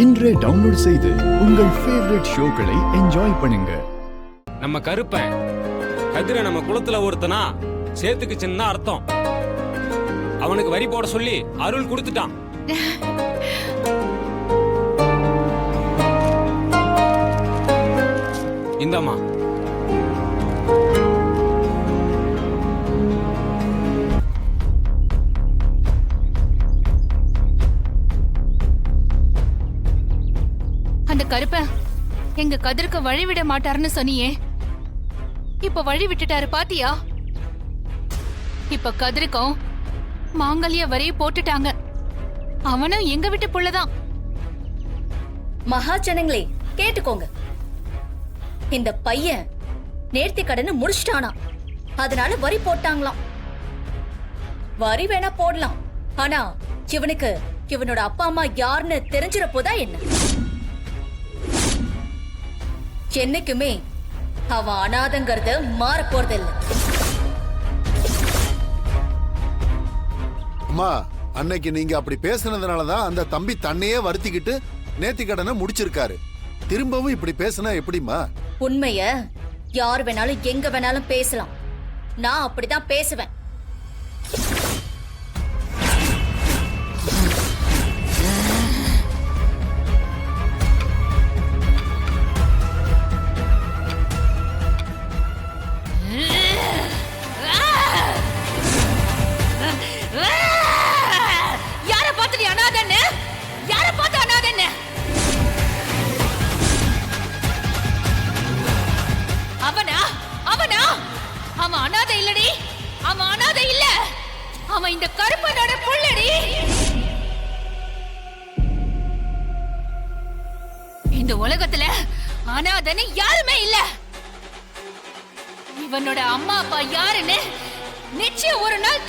இன்றே டவுன்லோட் செய்து உங்கள் ஃபேவரட் ஷோக்களை என்ஜாய் பண்ணுங்க. நம்ம கருப்பன் கதிரை நம்ம குலத்துல ஒருத்தனா சேத்துக்கு சின்ன அர்த்தம். அவனுக்கு வரி போட சொல்லி அருள் கொடுத்துட்டான். இந்தம்மா அந்த கருப்ப எங்க கதிருக்கு வழி விட மாட்டாருன்னு சொன்னியே, இப்ப வழி விட்டுட்டாரு பாத்தியா? இப்ப கதிருக்கும் மாங்கல்ய வரைய போட்டுட்டாங்க. அவனும் எங்க வீட்டு புள்ளதான். மகாஜனங்களே கேட்டுக்கோங்க, இந்த பையன் நேர்த்தி கடனை முடிச்சிட்டானா, அதனால வரி போட்டாங்களாம். வரி வேணா போடலாம், ஆனா இவனுக்கு இவனோட அப்பா அம்மா யாருன்னு தெரிஞ்சிட போதா என்ன? என்னைக்குமே அவன் அனாதங்கிறது மாற போறதில்லை. அம்மா, அன்னைக்கு நீங்க அப்படி பேசுனதுனாலதான் அந்த தம்பி தன்னையே வருத்திக்கிட்டு நேர்த்தி கடனை முடிச்சிருக்காரு. திரும்பவும் இப்படி பேசினா எப்படிமா? உண்மைய யார் வேணாலும் எங்க வேணாலும் பேசலாம், நான் அப்படிதான் பேசுவேன். யார பார்த்து நீ அனாதன்னு? யார பார்த்து அனாதன்னு? அவனா அவனா அவன் அனாதை இல்லடி, அவன் அனாதை இல்ல, அவன் இந்த கருப்பனோட புள்ளடி. இந்த உலகத்துல அனாதைன்னு யாருமே இல்ல. இவனோட அம்மா அப்பா யாருன்னு நிச்சயம் ஒரு நாள்